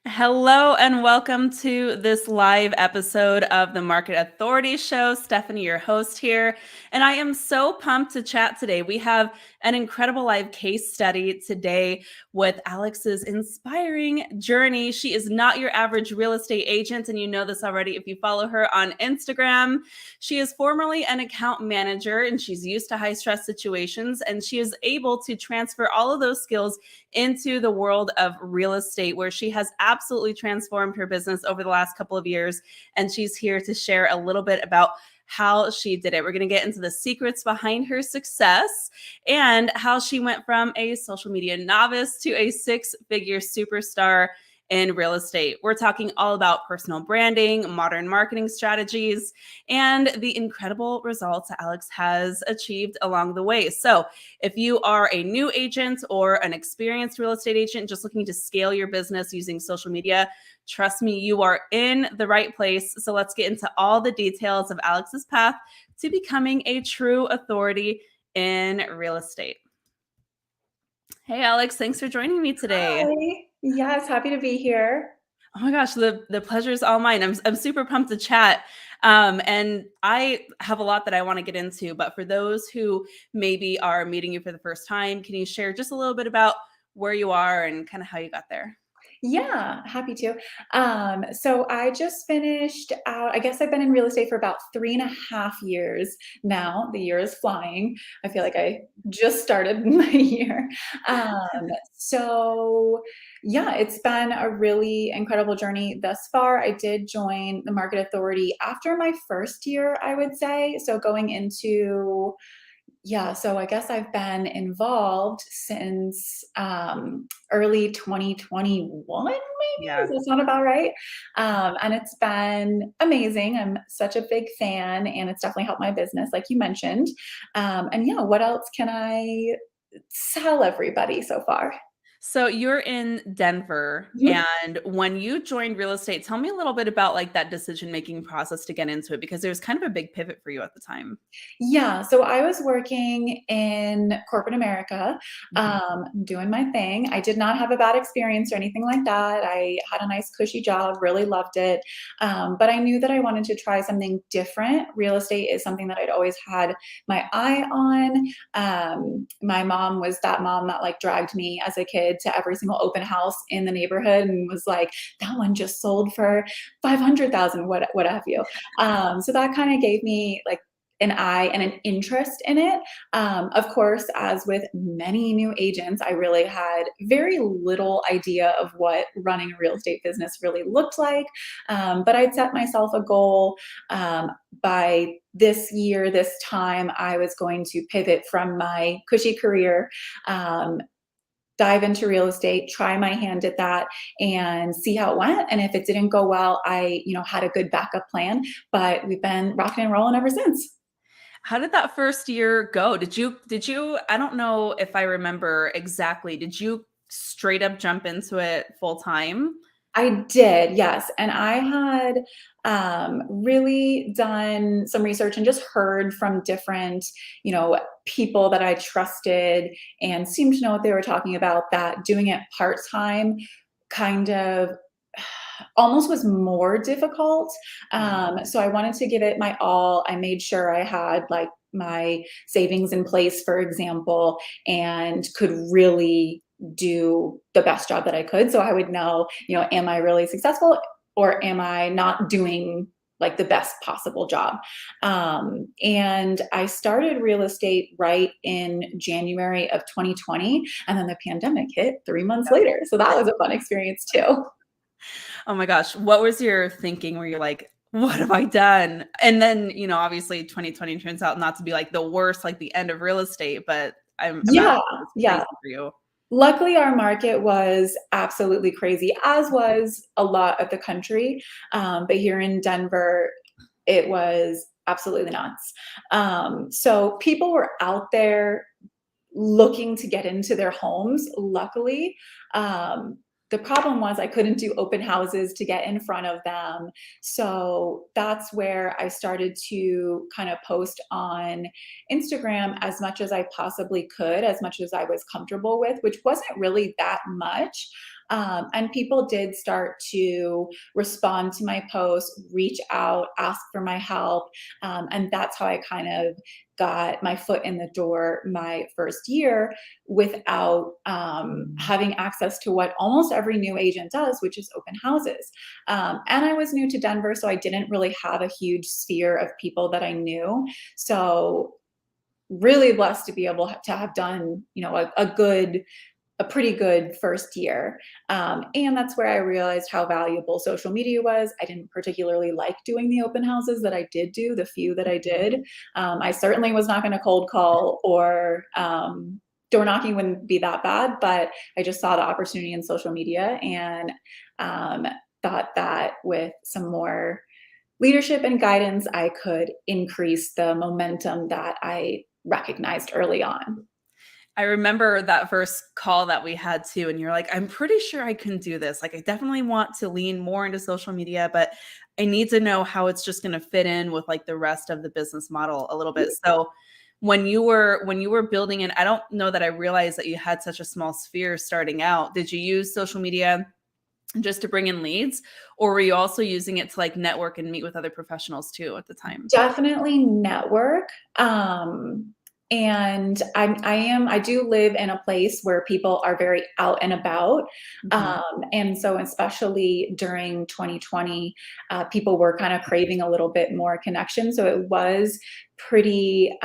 Hello and welcome to this live episode of the Market Authority Show. Stephanie, your host here, and I am so pumped to chat today. We have an incredible live case study today with Alex's inspiring journey. She is not your average real estate agent, and you know this already if you follow her on Instagram. She is formerly an account manager, and she's used to high stress situations, and she is able to transfer all of those skills into the world of real estate, where she has absolutely transformed her business over the last couple of years. And she's here to share a little bit about how she did it. We're going to get into the secrets behind her success and how she went from a social media novice to a six-figure superstar in real estate. We're talking all about personal branding, modern marketing strategies, and the incredible results Alex has achieved along the way. So, if you are a new agent or an experienced real estate agent just looking to scale your business using social media, trust me, you are in the right place. So, let's get into all the details of Alex's path to becoming a true authority in real estate. Hey, Alex, thanks for joining me today. Hi. Yes, happy to be here. Oh my gosh, the pleasure is all mine. I'm super pumped to chat. And I have a lot that I want to get into, but for those who maybe are meeting you for the first time, can you share just a little bit about where you are and kind of how you got there? Yeah, happy to. So I just finished out, I guess I've been in real estate for about 3.5 years now. The year is flying. I feel like I just started my year. So yeah, it's been a really incredible journey thus far. I did join the Market Authority after my first year, I would say. So going into yeah, so I guess I've been involved since, early 2021, maybe? Does Yeah. that sound about right? And it's been amazing. I'm such a big fan, and it's definitely helped my business, like you mentioned. And yeah, what else can I tell everybody so far? So you're in Denver, Mhm. and when you joined real estate, tell me a little bit about like that decision-making process to get into it because there's kind of a big pivot for you at the time. Yeah, so I was working in corporate America, Mhm. doing my thing. I did not have a bad experience or anything like that. I had a nice cushy job, really loved it. But I knew that I wanted to try something different. Real estate is something that I'd always had my eye on. My mom was that mom that like dragged me as a kid to every single open house in the neighborhood and was like, that one just sold for 500,000, what have you. So that kind of gave me like an eye and an interest in it. Of course, as with many new agents, I really had very little idea of what running a real estate business really looked like. But I'd set myself a goal by this year, this time, I was going to pivot from my cushy career. Dive into real estate, try my hand at that and see how it went. And if it didn't go well, I, had a good backup plan, but we've been rocking and rolling ever since. How did that first year go? Did you I don't know if I remember exactly. Did you straight up jump into it full time? I did, yes, and I had, really done some research and just heard from different, people that I trusted and seemed to know what they were talking about, that doing it part-time kind of almost was more difficult. So I wanted to give it my all. I made sure I had, like, my savings in place, for example, and could really do the best job that I could. So I would know, am I really successful or am I not doing like the best possible job? And I started real estate right in January of 2020, and then the pandemic hit 3 months later. So that was a fun experience too. Oh my gosh, what was your thinking where you're like, "What have I done?" And then, obviously 2020 turns out not to be like the worst, like the end of real estate, but I'm Yeah, imagining it was crazy yeah. for you. Luckily, our market was absolutely crazy, as was a lot of the country. But here in Denver, it was absolutely nuts. So people were out there looking to get into their homes, luckily. The problem was I couldn't do open houses to get in front of them. So that's where I started to kind of post on Instagram as much as I possibly could, as much as I was comfortable with, which wasn't really that much. And people did start to respond to my posts, reach out, ask for my help. And that's how I kind of got my foot in the door my first year without having access to what almost every new agent does, which is open houses. And I was new to Denver, so I didn't really have a huge sphere of people that I knew. So really blessed to be able to have done, a pretty good first year. And that's where I realized how valuable social media was. I didn't particularly like doing the open houses that I did do, the few that I did. I certainly was not going to cold call or door knocking wouldn't be that bad, but I just saw the opportunity in social media and thought that with some more leadership and guidance, I could increase the momentum that I recognized early on. I remember that first call that we had too, and you're like, I'm pretty sure I can do this. Like, I definitely want to lean more into social media, but I need to know how it's just going to fit in with like the rest of the business model a little bit. So when you were building it, I don't know that I realized that you had such a small sphere starting out. Did you use social media just to bring in leads, or were you also using it to like network and meet with other professionals too at the time? Definitely network. And I do live in a place where people are very out and about. Mhm. And so especially during 2020, people were kind of craving a little bit more connection. So it was pretty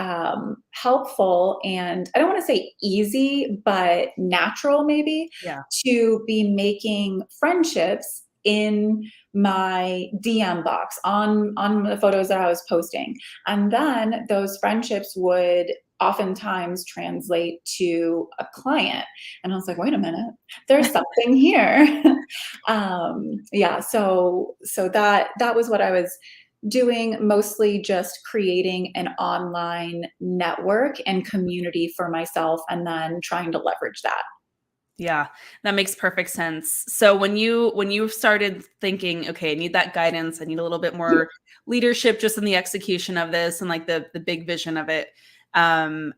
helpful and I don't want to say easy, but natural maybe Yeah. to be making friendships in my DM box on the photos that I was posting. And then those friendships would oftentimes translate to a client. And I was like, wait a minute, there's something here. Yeah, so that was what I was doing, mostly just creating an online network and community for myself and then trying to leverage that. Yeah, that makes perfect sense. So when you started thinking, okay, I need that guidance, I need a little bit more leadership just in the execution of this and like the big vision of it. Um,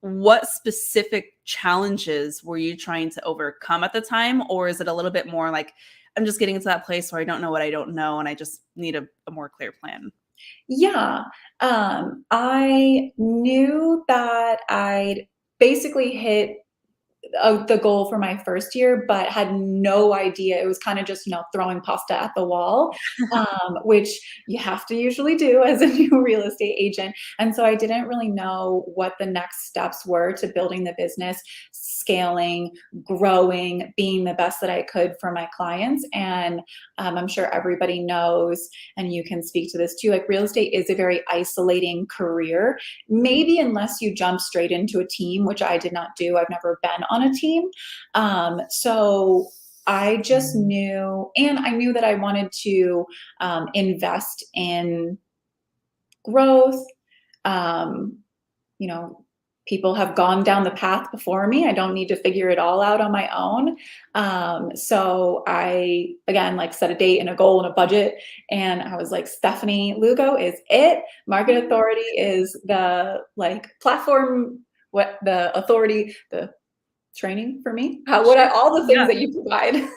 what specific challenges were you trying to overcome at the time? Or is it a little bit more like I'm just getting to that place where I don't know what I don't know and I just need a more clear plan? Yeah, I knew that I'd basically hit the goal for my first year, but had no idea. It was kind of just, throwing pasta at the wall, which you have to usually do as a new real estate agent. And so I didn't really know what the next steps were to building the business, scaling, growing, being the best that I could for my clients. And I'm sure everybody knows, and you can speak to this too, like real estate is a very isolating career. Maybe unless you jump straight into a team, which I did not do. I've never been on a team. So I just knew, and I knew that I wanted to invest in growth. Um, you know, People have gone down the path before me. I don't need to figure it all out on my own. So I, again, like set a date and a goal and a budget. And I was like, Stefanie Lugo is it. Market Authority is the like platform, what the authority, the training for me. All the things Yeah. that you provide.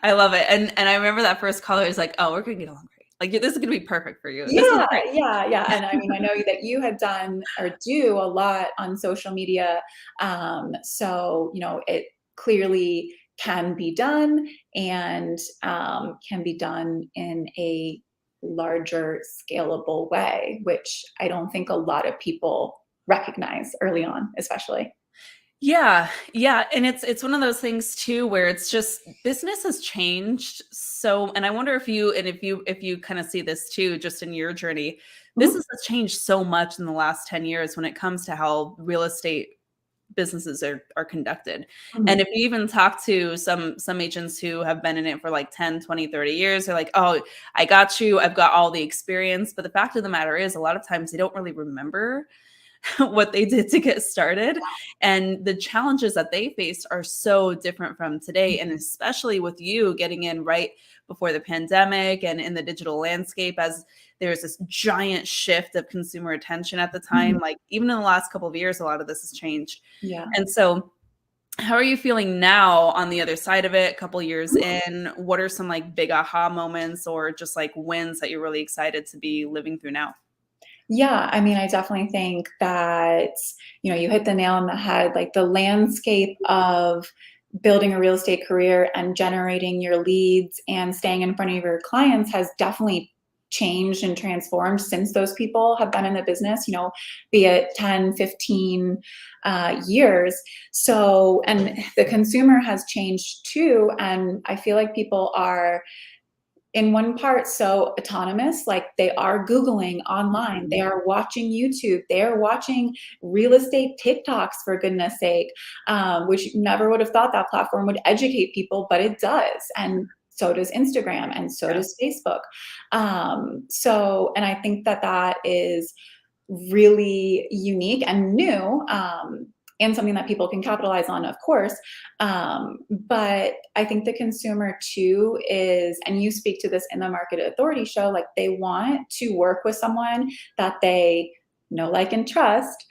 I love it. And I remember that first caller was like, "Oh, we're gonna get along great. Like this is gonna be perfect for you. This is Yeah, great." yeah, yeah. And I mean, I know that you had done or do a lot on social media. So, it clearly can be done and can be done in a larger, scalable way, which I don't think a lot of people recognize early on, especially. Yeah, yeah, and it's one of those things too where it's just business has changed so, and I wonder if you kind of see this too just in your journey. Mhm, Business has changed so much in the last 10 years when it comes to how real estate businesses are conducted. And mhm. if you even talk to some agents who have been in it for like 10, 20, 30 years, they're like, "Oh, I got you. I've got all the experience." But the fact of the matter is a lot of times they don't really remember what they did to get started. And the challenges that they faced are so different from today. And especially with you getting in right before the pandemic and in the digital landscape, as there's this giant shift of consumer attention at the time, Mhm. like even in the last couple of years, a lot of this has changed. Yeah. And so how are you feeling now on the other side of it, a couple years in? What are some like big aha moments or just like wins that you're really excited to be living through now? Yeah, I mean, I definitely think that, you hit the nail on the head. Like the landscape of building a real estate career and generating your leads and staying in front of your clients has definitely changed and transformed since those people have been in the business, be it 10, 15 years. So, and the consumer has changed too. And I feel like people are in one part so autonomous, like they are googling online, they are watching YouTube, they are watching real estate TikToks, for goodness sake, which you never would have thought that platform would educate people, but it does. And so does Instagram, and so Yeah. does Facebook. And I think that that is really unique and new, and something that people can capitalize on, of course. But I think the consumer too is, and you speak to this in the Market Authority show, like they want to work with someone that they know, like, and trust,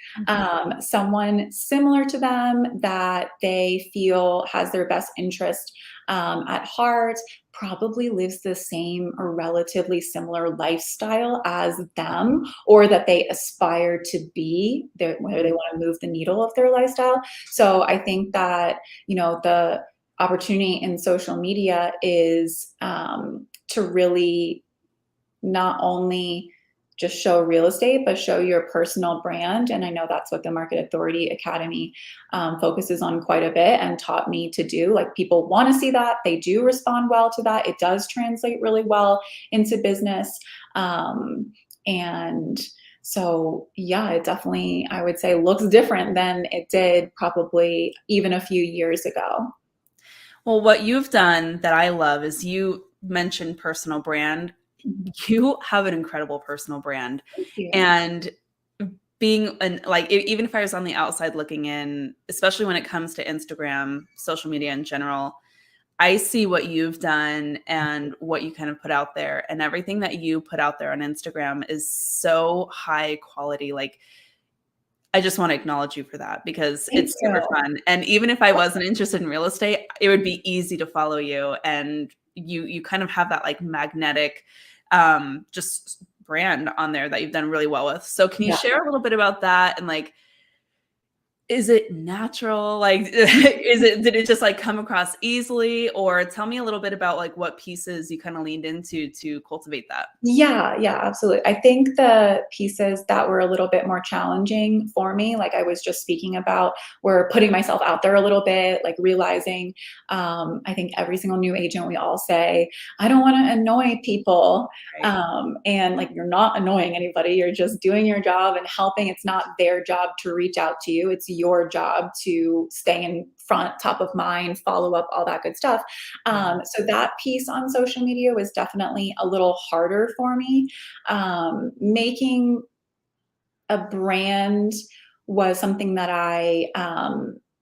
someone similar to them that they feel has their best interest at heart, probably lives the same or relatively similar lifestyle as them, or that they aspire to be, whether they want to move the needle of their lifestyle. So I think that, the opportunity in social media is to really not only just show real estate, but show your personal brand. And I know that's what the Market Authority Academy focuses on quite a bit and taught me to do. Like people want to see that. They do respond well to that. It does translate really well into business. And so, yeah, it definitely, I would say, looks different than it did probably even a few years ago. Well, what you've done that I love is you mentioned personal brand. Mhm. You have an incredible personal brand. Thank you. And being an like even if I was on the outside looking in, especially when it comes to Instagram, social media in general, I see what you've done and what you kind of put out there, and everything that you put out there on Instagram is so high quality. Like I just want to acknowledge you for that because Thank it's super you. fun. And even if I wasn't interested in real estate, it would be easy to follow you. And you kind of have that like magnetic just brand on there that you've done really well with. So can you Yeah. share a little bit about that and like is it natural? Like, did it just like come across easily? Or tell me a little bit about like what pieces you kind of leaned into to cultivate that. Yeah, yeah, absolutely. I think the pieces that were a little bit more challenging for me, like I was just speaking about, were putting myself out there a little bit, like realizing, I think every single new agent, we all say, I don't want to annoy people. Right. And like, you're not annoying anybody. You're just doing your job and helping. It's not their job to reach out to you. It's your job to stay in front, top of mind, follow up, all that good stuff. So that piece on social media was definitely a little harder for me. Making a brand was something that I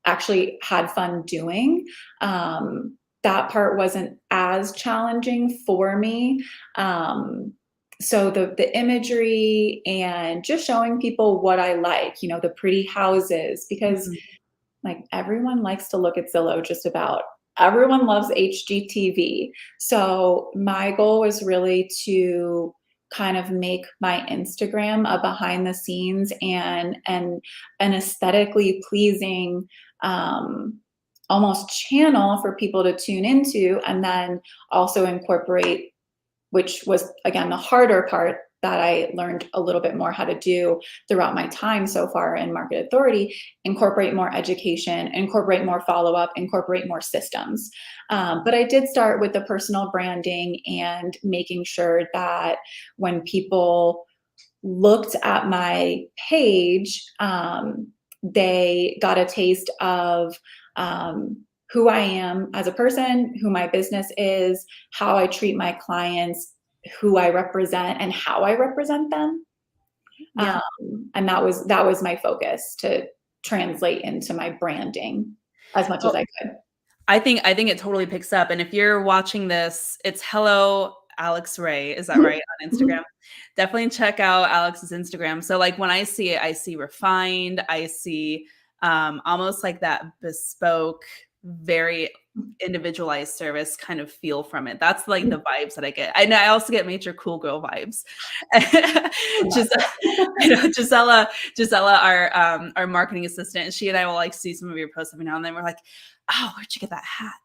actually had fun doing. That part wasn't as challenging for me. So the imagery and just showing people what I like, the pretty houses, because Mhm. like everyone likes to look at Zillow, just about. Everyone loves HGTV. So my goal was really to kind of make my Instagram a behind the scenes and an aesthetically pleasing almost channel for people to tune into, and then also incorporate, which was again the harder part that I learned a little bit more how to do throughout my time so far in Market Authority, incorporate more education, incorporate more follow up, incorporate more systems. But I did start with the personal branding and making sure that when people looked at my page, they got a taste of who I am as a person, who my business is, how I treat my clients, who I represent, and how I represent them. Yeah. And that was my focus, to translate into my branding as much as Well, I could. I think it totally picks up. And if you're watching this, it's hello Alex Ray. Is that Mhm, right on mhm. Instagram? Definitely check out Alex's Instagram. So like when I see it, I see refined, I see almost like that bespoke, very individualized service kind of feel from it. That's like the vibes that I get. And I also get major cool girl vibes. Just, Gisela, our marketing assistant, she and I will like see some of your posts every now and then. We're like, oh, where'd you get that hat?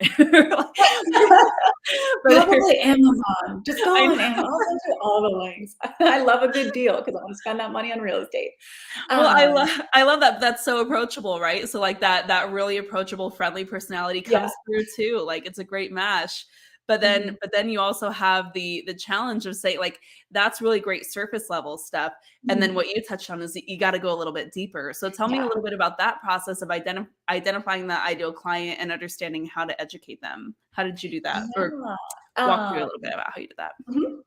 Probably Amazon. Just go I on know. Amazon. I'll send you all the links. I love a good deal because I want to spend that money on real estate. Well, Um, I love that that's so approachable, right? So like that really approachable, friendly personality yeah. comes through too. Like it's a great match. Mhm. But then you also have the challenge of say like that's really great surface level stuff. And then Mhm. what you touched on is that you got to go a little bit deeper. So tell me a Yeah. little bit about that process of identifying that ideal client and understanding how to educate them. How did you do that? Or Yeah. walk through a Um, little bit about how you did that. mhm.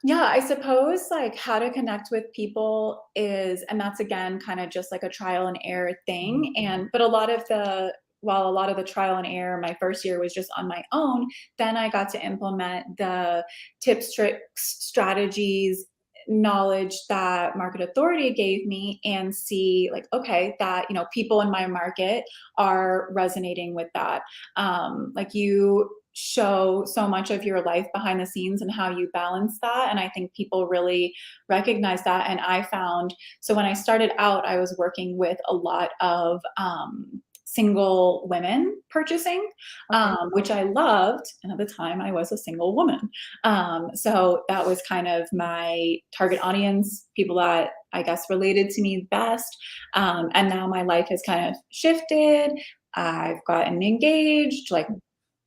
Yeah, I suppose, like, how to connect with people is and that's again kind of just like a trial and error thing, and but a lot of the while a lot of the trial and error my first year was just on my own, then I got to implement the tips, tricks, strategies, knowledge that Market Authority gave me and see like, okay, that, people in my market are resonating with that. Like you show so much of your life behind the scenes and how you balance that. And I think people really recognize that. And I found, so when I started out, I was working with a lot of single women purchasing, Okay. which I loved. And at the time, I was a single woman. So that was kind of my target audience, people that I guess related to me best. And now my life has kind of shifted. I've gotten engaged, like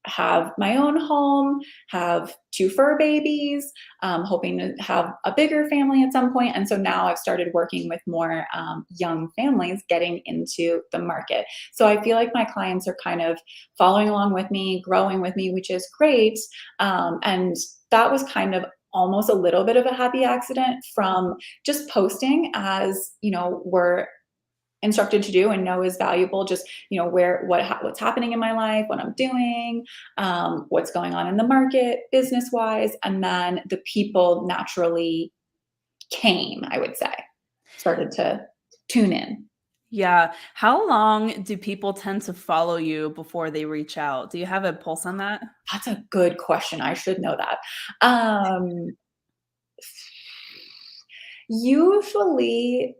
have my own home, have 2 fur babies, hoping to have a bigger family at some point. And so now I've started working with more young families getting into the market. So I feel like my clients are kind of following along with me, growing with me, which is great. And that was kind of almost a little bit of a happy accident from just posting as, we're instructed to do and know is valuable, just what's happening in my life, what I'm doing, what's going on in the market business wise, and then the people naturally came, I would say, started to tune in. Yeah. How long do people tend to follow you before they reach out? Do you have a pulse on that? That's a good question. I should know that. um Usually,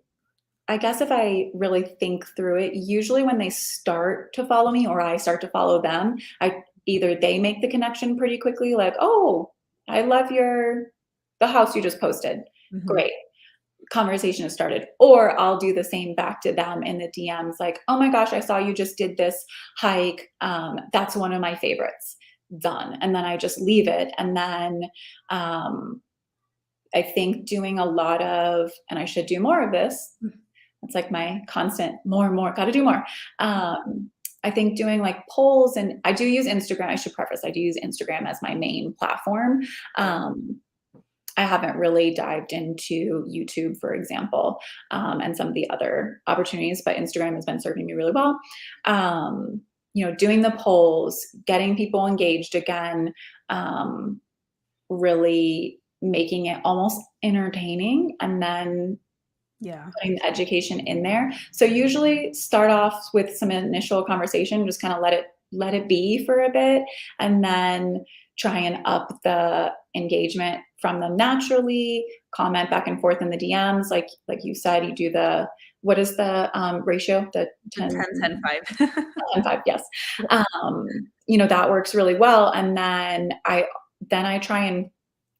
I guess if I really think through it, usually when they start to follow me or I start to follow them, I either they make the connection pretty quickly, like, "Oh, I love the house you just posted. Mhm. Great." Conversation has started. Or I'll do the same back to them in the DMs, like, "Oh my gosh, I saw you just did this hike. That's one of my favorites." Done. And then I just leave it. And then um, I think doing a lot of, and I should do more of this, it's like my constant more and more, gotta do more. I think doing like polls, and I do use Instagram. I should preface, I do use Instagram as my main platform. Um, I haven't really dived into YouTube, for example, and some of the other opportunities, but Instagram has been serving me really well. Doing the polls, getting people engaged again, um, really making it almost entertaining, and then Yeah. putting the education in there. So usually start off with some initial conversation, just kind of let it be for a bit, and then try and up the engagement from them naturally. Comment back and forth in the DMs, like you said, you do the what is the ratio? The The 10, 10-10-5. 10 5, yes. That works really well. And then I try and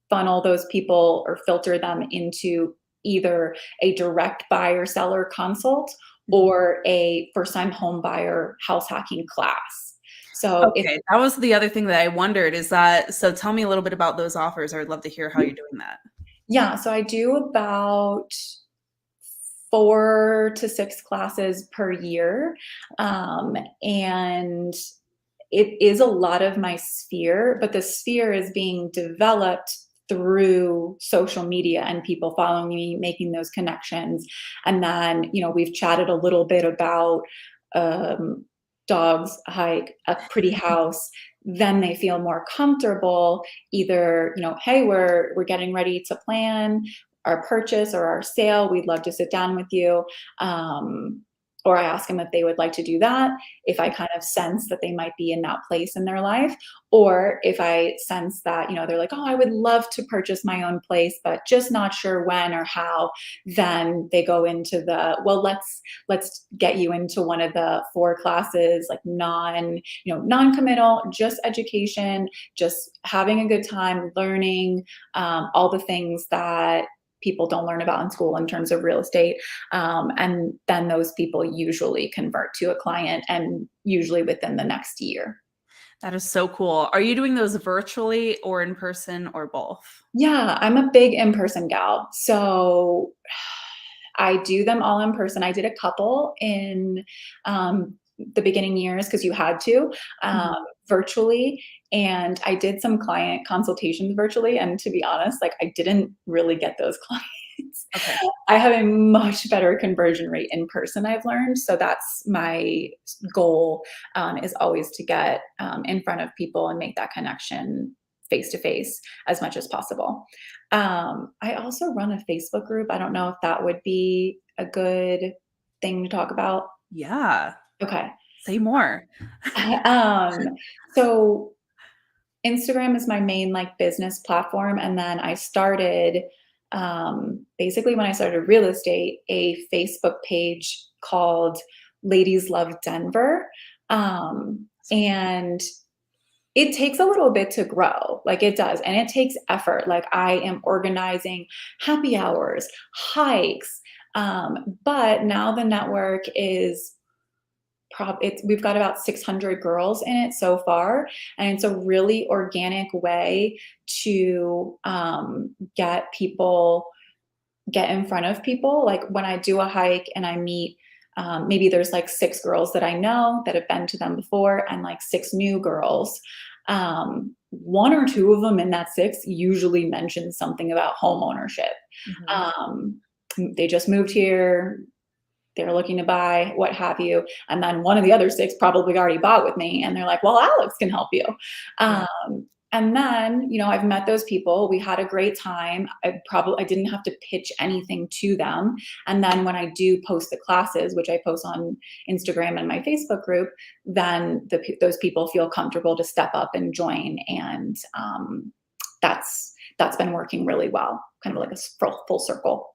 funnel those people or filter them into either a direct buyer seller consult Mhm. or a first time home buyer house hacking class. So if Okay, that was the other thing that I wondered is that so tell me a little bit about those offers. I would love to hear how you're doing that. Yeah, so I do about 4 to 6 classes per year. And it is a lot of my sphere, but the sphere is being developed through social media and people following me, making those connections. And then, we've chatted a little bit about um, dogs, hike, a pretty house. Then they feel more comfortable. Either, hey, we're getting ready to plan our purchase or our sale. We'd love to sit down with you. Um, or I ask them if they would like to do that, if I kind of sense that they might be in that place in their life, or if I sense that, they're like, oh, I would love to purchase my own place, but just not sure when or how, then they go into well, let's get you into one of the 4 classes, like non-committal, just education, just having a good time learning all the things that people don't learn about in school in terms of real estate. And then those people usually convert to a client, and usually within the next year. That is so cool. Are you doing those virtually or in person or both? Yeah, I'm a big in-person gal. So I do them all in person. I did a couple in the beginning years because you had to Mhm. virtually, and I did some client consultations virtually. And to be honest, like I didn't really get those clients. Okay. I have a much better conversion rate in person, I've learned. So that's my goal, is always to get in front of people and make that connection face to face as much as possible. I also run a Facebook group. I don't know if that would be a good thing to talk about. Yeah. Okay. Say more. Um, so Instagram is my main like business platform. And then I started, basically when I started real estate, a Facebook page called Ladies Love Denver. And it takes a little bit to grow, like it does, and it takes effort. Like I am organizing happy hours, hikes, but now the network is we've got about 600 girls in it so far, and it's a really organic way to get in front of people. Like when I do a hike and I meet, maybe there's like 6 girls that I know that have been to them before, and like 6 new girls. 1 or 2 of them in that 6 usually mention something about home ownership. Mhm. Um, they just moved here, they're looking to buy, what have you. And then one of the other 6 probably already bought with me, and they're like, well, Alex can help you. Yeah. And then, I've met those people. We had a great time. I didn't have to pitch anything to them. And then when I do post the classes, which I post on Instagram and my Facebook group, then those people feel comfortable to step up and join. And that's been working really well, kind of like a full circle.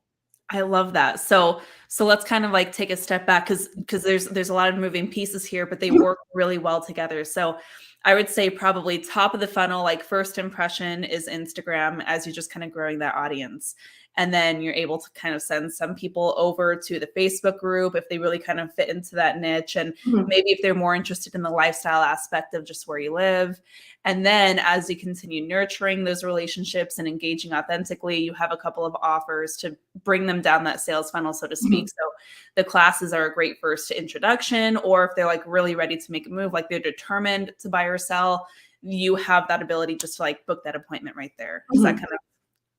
I love that. So let's kind of like take a step back because there's a lot of moving pieces here, but they work really well together. So I would say probably top of the funnel, like first impression is Instagram as you're just kind of growing that audience. And then you're able to kind of send some people over to the Facebook group if they really kind of fit into that niche. And Mhm. maybe if they're more interested in the lifestyle aspect of just where you live. And then as you continue nurturing those relationships and engaging authentically, you have a couple of offers to bring them down that sales funnel, so to speak. Mhm. So the classes are a great first introduction, or if they're like really ready to make a move, like they're determined to buy or sell, you have that ability just to like book that appointment right there. Is that Mhm. kind of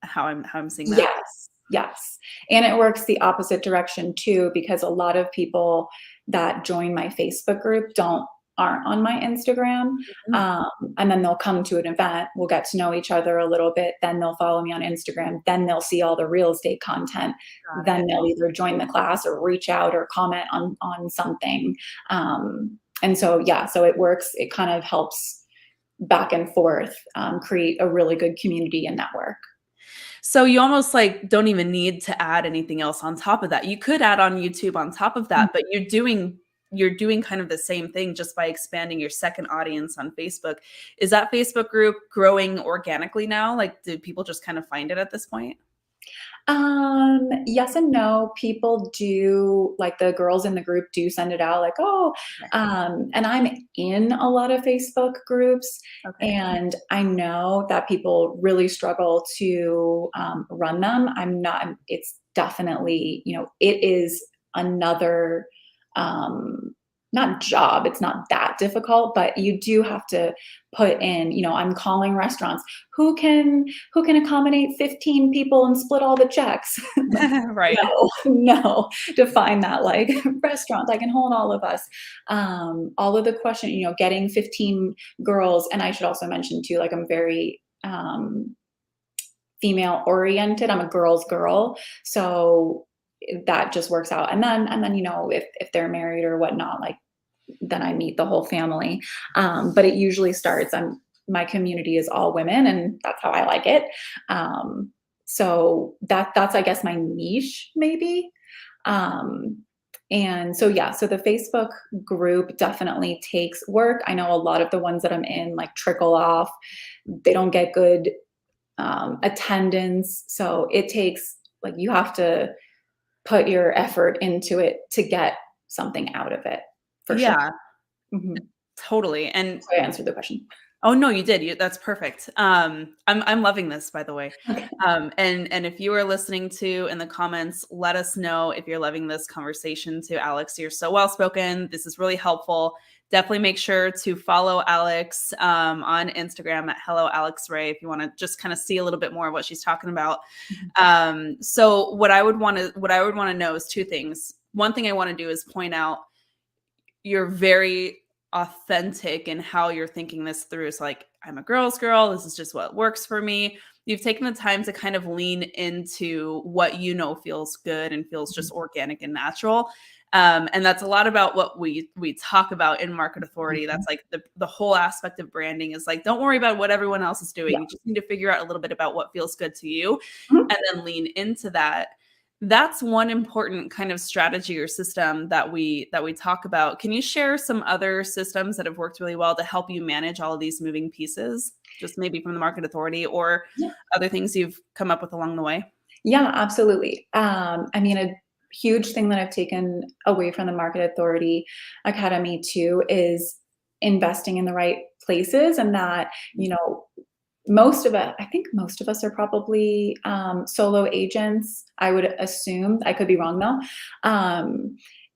how I'm seeing that? Yes, yes. And it works the opposite direction too, because a lot of people that join my Facebook group aren't on my Instagram. Mhm. And then they'll come to an event, we'll get to know each other a little bit, then they'll follow me on Instagram, then they'll see all the real estate content, Got then it. they'll either join the class or reach out or comment on something. And so yeah, so it works, it kind of helps back and forth, create a really good community and network. So you almost like don't even need to add anything else on top of that. You could add on YouTube on top of that, but you're doing kind of the same thing just by expanding your second audience on Facebook. Is that Facebook group growing organically now? Like, did people just kind of find it at this point? Yes and no. People do, like the girls in the group do send it out like, oh, Okay. and I'm in a lot of Facebook groups, Okay. and I know that people really struggle to run them. I'm not, it's definitely, it is another, um, not job, it's not that difficult, but you do have to put in, I'm calling restaurants. Who can accommodate 15 people and split all the checks? Like, Right. no, no, define that like restaurant, I can hold all of us. All of the question, getting 15 girls, and I should also mention too, like I'm very female oriented. I'm a girl's girl. So that just works out. And then, if they're married or whatnot, like, then I meet the whole family. But it usually starts, my community is all women, and that's how I like it. So that's, I guess, my niche maybe. Um, and so, yeah, so the Facebook group definitely takes work. I know a lot of the ones that I'm in like trickle off. They don't get good attendance. So it takes, like, you have to put your effort into it to get something out of it, for sure. Yeah, Mhm. totally. And So I answered the question. oh, no, you did. That's perfect. I'm loving this, by the way. Okay. And if you are listening to in the comments, let us know if you're loving this conversation too, Alex. You're so well spoken. This is really helpful. Definitely make sure to follow Alex on Instagram at Hello Alex Ray if you want to just kind of see a little bit more of what she's talking about. Mhm. So what I would want to know is two things. One thing I want to do is point out you're very authentic in how you're thinking this through. It's like, I'm a girl's girl. This is just what works for me. You've taken the time to kind of lean into what feels good and feels just organic and natural. And that's a lot about what we talk about in Market Authority. Mhm. That's like the whole aspect of branding is like, don't worry about what everyone else is doing. Yeah. You just need to figure out a little bit about what feels good to you Mhm. and then lean into that. That's one important kind of strategy or system that we talk about. Can you share some other systems that have worked really well to help you manage all of these moving pieces, just maybe from the Market Authority or Yeah. other things you've come up with along the way? Yeah, absolutely. I mean, a huge thing that I've taken away from the Market Authority Academy too is investing in the right places, and that, I think most of us are probably solo agents. I would assume. I could be wrong though.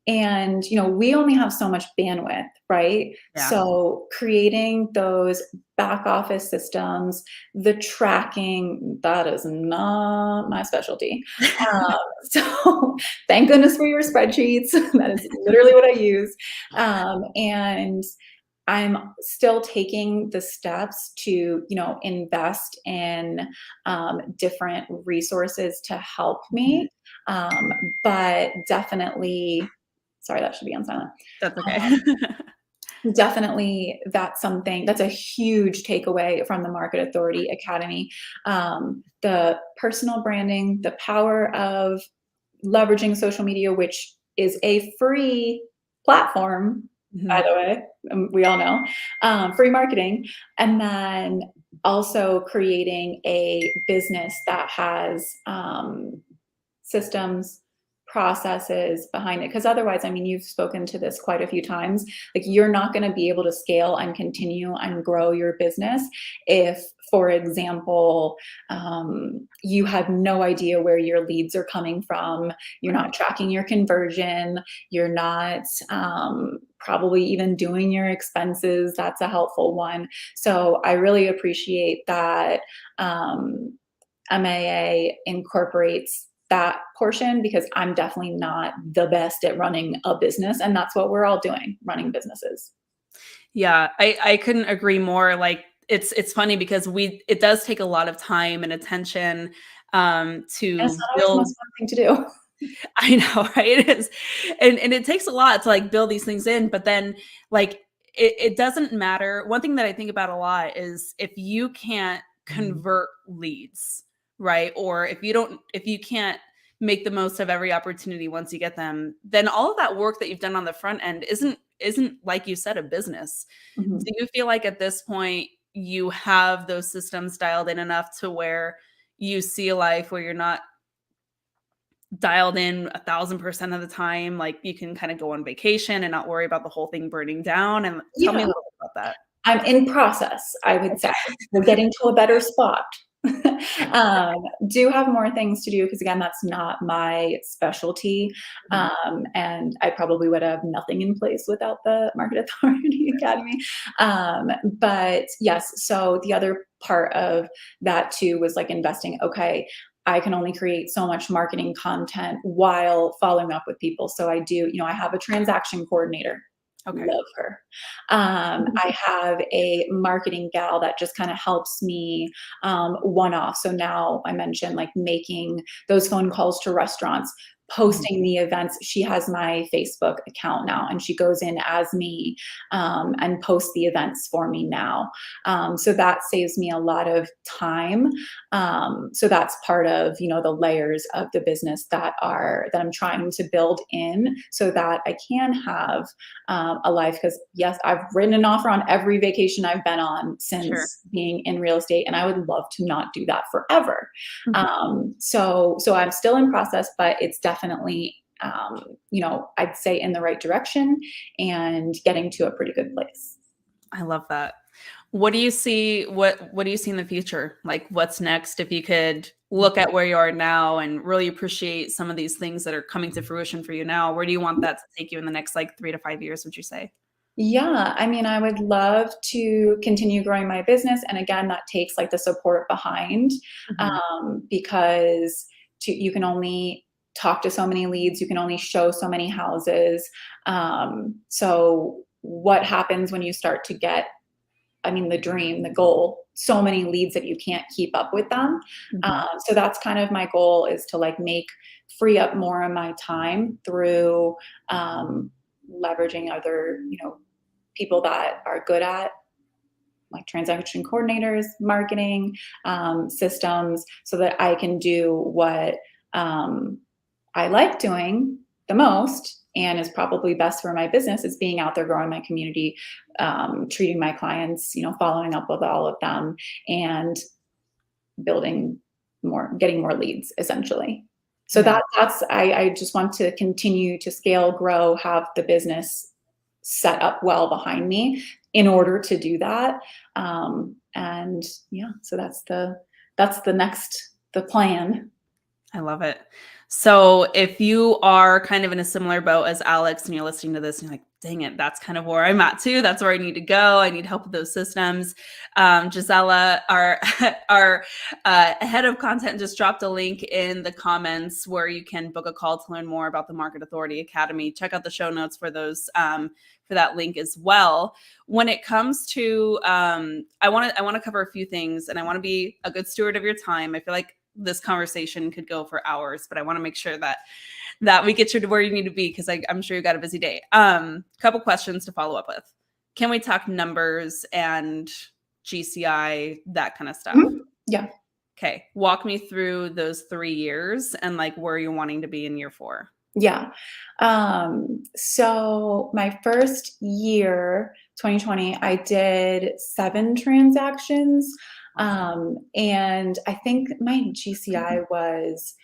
And we only have so much bandwidth, right? Yeah. So creating those back office systems, the tracking, that is not my specialty. So thank goodness for your spreadsheets. That is literally what I use. And I'm still taking the steps to, invest in different resources to help me. Um, but definitely, sorry, that should be on silent. That's okay. Definitely, that's a huge takeaway from the Market Authority Academy. The personal branding, the power of leveraging social media, which is a free platform, by Mhm. the way, we all know, free marketing, and then also creating a business that has systems, processes behind it. Because otherwise, I mean, you've spoken to this quite a few times, like, you're not going to be able to scale and continue and grow your business if, for example, you have no idea where your leads are coming from, you're not Right. tracking your conversion, you're not probably even doing your expenses. That's a helpful one. So I really appreciate that MAA incorporates that portion, because I'm definitely not the best at running a business, and that's what we're all doing, running businesses. Yeah, I couldn't agree more. Like it's funny because it does take a lot of time and attention And it's to not always the build. most fun thing to do. I know, right? It is. And it takes a lot to like build these things in, but then like it doesn't matter. One thing that I think about a lot is if you can't convert leads, right? Or if you can't make the most of every opportunity once you get them, then all of that work that you've done on the front end isn't like you said, a business. Mhm. Do you feel like at this point you have those systems dialed in enough to where you see a life where you're not dialed in 1,000% of the time, like you can kind of go on vacation and not worry about the whole thing burning down? And tell me Yeah. a little bit about that. I'm in process, I would say. We're getting to a better spot. Um, do have more things to do, because again, that's not my specialty. Mhm. And I probably would have nothing in place without the Market Authority Academy. But yes, so the other part of that too was like investing. Okay, I can only create so much marketing content while following up with people. So I do, I have a transaction coordinator. Okay. Love her. I have a marketing gal that just kind of helps me one off. So now I mentioned like making those phone calls to restaurants. posting the events. She has my Facebook account now, and she goes in as me, and posts the events for me now. So that saves me a lot of time. So that's part of, the layers of the business that I'm trying to build in, so that I can have a life. Because yes, I've written an offer on every vacation I've been on Sure. since being in real estate, and I would love to not do that forever. Mhm. So I'm still in process, but it's definitely, I'd say in the right direction and getting to a pretty good place. I love that. What do you see? What do you see in the future? Like, what's next? If you could look at where you are now and really appreciate some of these things that are coming to fruition for you now, where do you want that to take you in the next like 3 to 5 years? Would you say? Yeah, I mean, I would love to continue growing my business, and again, that takes like the support behind, Mhm. because you can only talk to so many leads, you can only show so many houses. So what happens when you start to get, I mean, the dream, the goal, so many leads that you can't keep up with them. Mhm. So that's kind of my goal, is to like free up more of my time through, leveraging other, people that are good at like transaction coordinators, marketing, systems, so that I can do what, um, I like doing the most and is probably best for my business, is being out there growing my community, treating my clients, following up with all of them, and building getting more leads essentially. So Yeah. I just want to continue to scale, grow, have the business set up well behind me in order to do that. And yeah, so the plan. I love it. So if you are kind of in a similar boat as Alex and you're listening to this and you're like, dang it, that's kind of where I'm at too. That's where I need to go. I need help with those systems. Gisela, our our head of content, just dropped a link in the comments where you can book a call to learn more about the Market Authority Academy. Check out the show notes for those, for that link as well. When it comes to, I want to cover a few things, and I want to be a good steward of your time. I feel like this conversation could go for hours, but I want to make sure that we get you to where you need to be, because I'm sure you got a busy day. Couple questions to follow up with. Can we talk numbers and GCI, that kind of stuff? Mhm. Yeah. Okay, walk me through those 3 years and like where you're wanting to be in year 4. Yeah. So my first year, 2020, I did 7 transactions. And I think my GCI was,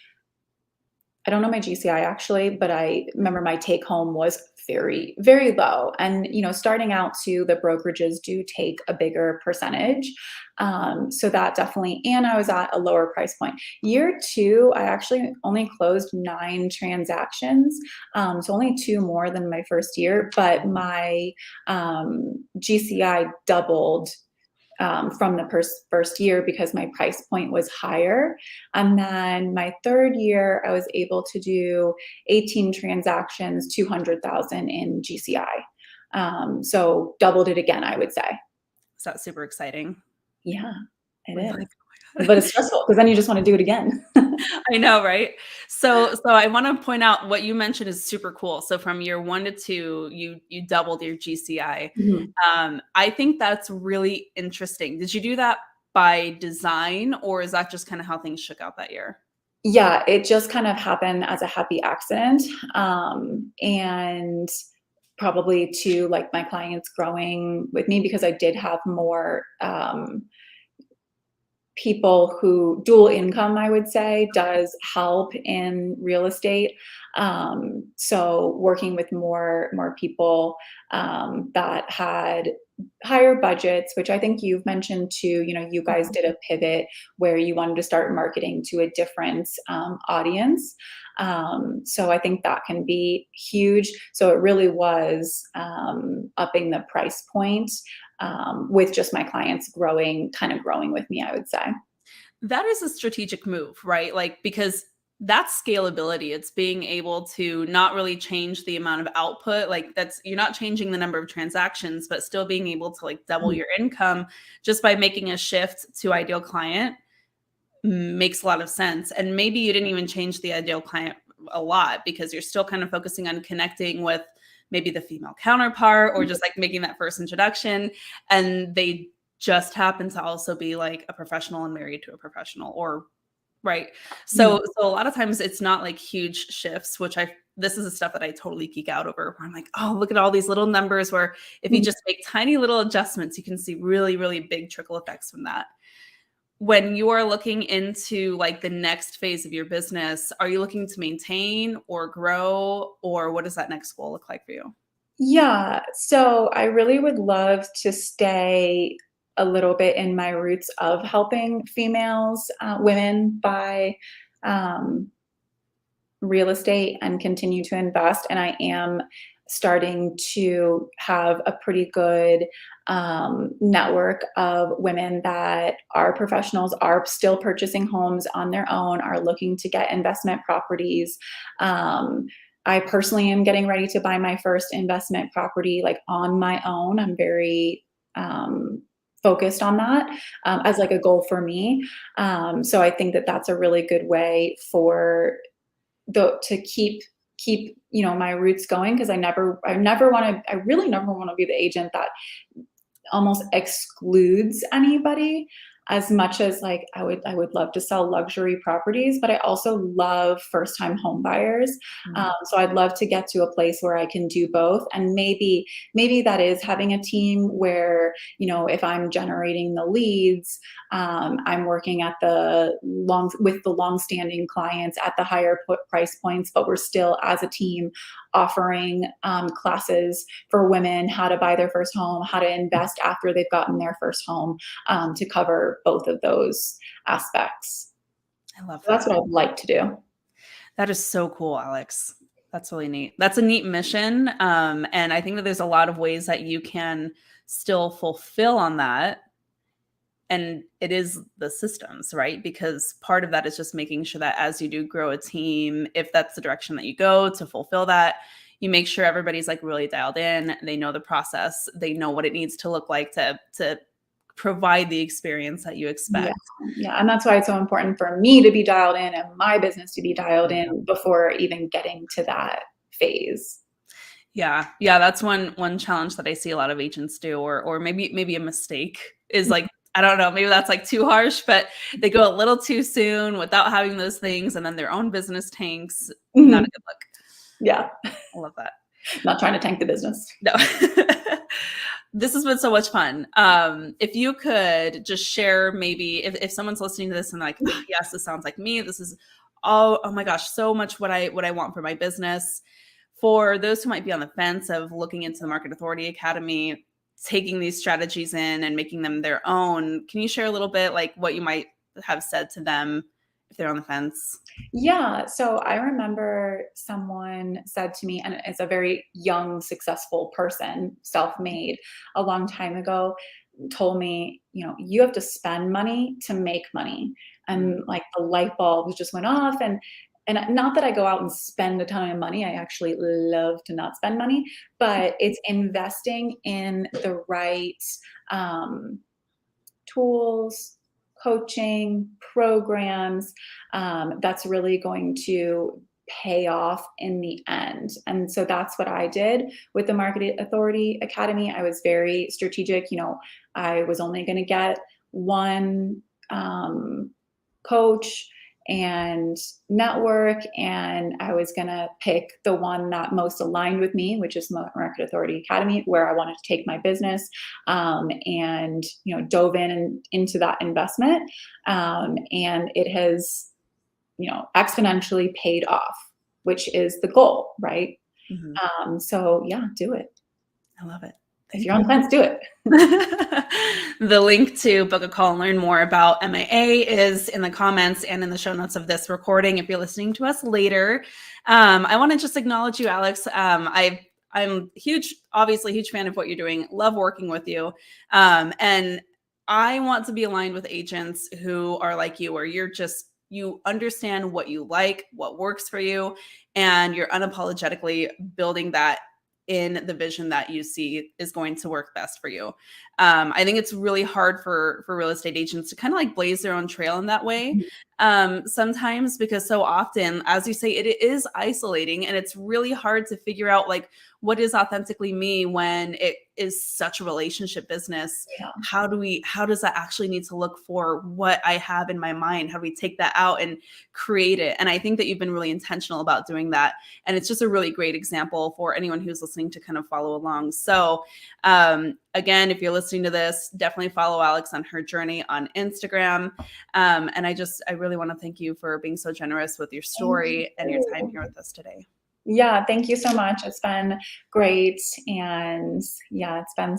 I don't know my GCI actually, but I remember my take home was very, very low. And, starting out too, the brokerages do take a bigger percentage. So that definitely, and I was at a lower price point. Year 2, I actually only closed 9 transactions. So only 2 more than my first year, but my, GCI doubled, from the first year, because my price point was higher. And then my third year, I was able to do 18 transactions, 200,000 in GCI. So doubled it again, I would say. Is that super exciting? Yeah, it We're is. like, oh my But it's God. stressful because then you just want to do it again. I know, right? So I want to point out what you mentioned is super cool. So from year 1 to 2, you doubled your GCI. Mhm. I think that's really interesting. Did you do that by design, or is that just kind of how things shook out that year? Yeah, it just kind of happened as a happy accident. And probably to like my clients growing with me, because I did have more, people who dual income, I would say, does help in real estate. So working with more people, that had higher budgets, which I think you've mentioned too. You guys Mhm. did a pivot where you wanted to start marketing to a different, audience. So I think that can be huge. So it really was, upping the price point, with just my clients kind of growing with me, I would say. That is a strategic move, right? Like, because that's scalability. It's being able to not really change the amount of output. Like, that's, you're not changing the number of transactions, but still being able to like double Mhm. your income just by making a shift to ideal client makes a lot of sense. And maybe you didn't even change the ideal client a lot, because you're still kind of focusing on connecting with maybe the female counterpart, or just like making that first introduction. And they just happen to also be like a professional and married to a professional, or right. Mhm. So a lot of times it's not like huge shifts, which this is the stuff that I totally geek out over, where I'm like, oh, look at all these little numbers, where if you Mhm. just make tiny little adjustments, you can see really, really big trickle effects from that. When you are looking into like the next phase of your business, are you looking to maintain or grow, or what does that next goal look like for you? Yeah, so I really would love to stay a little bit in my roots of helping females, women buy um, real estate and continue to invest. And I am starting to have a pretty good network of women that are professionals, are still purchasing homes on their own, are looking to get investment properties. Um, I personally am getting ready to buy my first investment property like on my own. I'm very focused on that as like a goal for me. So I think that that's a really good way for to keep my roots going, because I really never want to be the agent that almost excludes anybody. As much as like I would love to sell luxury properties, but I also love first time home buyers. So I'd love to get to a place where I can do both, and maybe that is having a team where, if I'm generating the leads, I'm working at with the long standing clients at the higher price points, but we're still as a team offering classes for women, how to buy their first home, how to invest after they've gotten their first home, to cover both of those aspects. I love So that's that. what I'd like to do. That is so cool, Alex. That's really neat. That's a neat mission. And I think that there's a lot of ways that you can still fulfill on that. And it is the systems, right? Because part of that is just making sure that as you do grow a team, if that's the direction that you go to fulfill that, you make sure everybody's like really dialed in. They know the process. They know what it needs to look like to provide the experience that you Yeah, expect. yeah, and that's why it's so important for me to be dialed in and my business to be dialed Yeah. in before even getting to that phase. Yeah. Yeah. That's one challenge that I see a lot of agents do, or maybe a mistake is like, I don't know, maybe that's like too harsh, but they go a little too soon without having those things, and then their own business tanks. Not a Mhm. good look. Yeah, I love that. not trying to tank the business. No. This has been so much fun. If you could just share, maybe if someone's listening to this and like, oh, yes, this sounds like me. This is oh my gosh, so much what I want for my business. For those who might be on the fence of looking into the Market Authority Academy, taking these strategies in and making them their own, can you share a little bit like what you might have said to them if they're on the fence? Yeah, so I remember someone said to me, and it's a very young, successful person, self-made, a long time ago, told me, you have to spend money to make money. Mm. And like the light bulbs just went off. And not that I go out and spend a ton of money. I actually love to not spend money, but it's investing in the right um, tools, coaching, programs, that's really going to pay off in the end. And so that's what I did with the Market Authority Academy. I was very strategic. I was only going to get one coach and network, and I was going to pick the one that most aligned with me, which is Market Authority Academy, where I wanted to take my business, and dove into that investment, and it has exponentially paid off, which is the goal, right? Mhm. So yeah, do it. I love it. If Thank you're on you. the fence, do it. The link to book a call and learn more about MAA is in the comments and in the show notes of this recording if you're listening to us later. I want to just acknowledge you, Alex. I'm obviously huge fan of what you're doing. Love working with you. And I want to be aligned with agents who are like you, where you understand what you like, what works for you, and you're unapologetically building that in the vision that you see is going to work best for you. I think it's really hard for real estate agents to kind of like blaze their own trail in that way. Sometimes, because so often, as you say, it is isolating, and it's really hard to figure out like what is authentically me when it is such a relationship business. Yeah. How does that actually need to look for what I have in my mind? How do we take that out and create it? And I think that you've been really intentional about doing that. And it's just a really great example for anyone who's listening to kind of follow along. So again, if you're listening to this, definitely follow Alex on her journey on Instagram. And I really want to thank you for being so generous with your story and your time here with us today. Yeah, thank you so much. It's been great. And yeah, it's been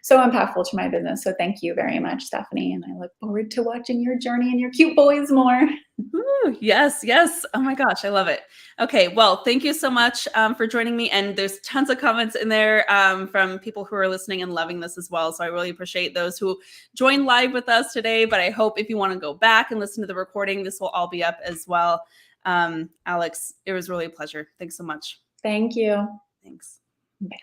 so impactful to my business. So thank you very much, Stefanie. And I look forward to watching your journey and your cute boys more. Ooh, yes, yes. Oh my gosh, I love it. Okay, well, thank you so much for joining me. And there's tons of comments in there from people who are listening and loving this as well. So I really appreciate those who joined live with us today. But I hope if you want to go back and listen to the recording, this will all be up as well. Alex, it was really a pleasure. Thanks so much. Thank you. Thanks. Bye.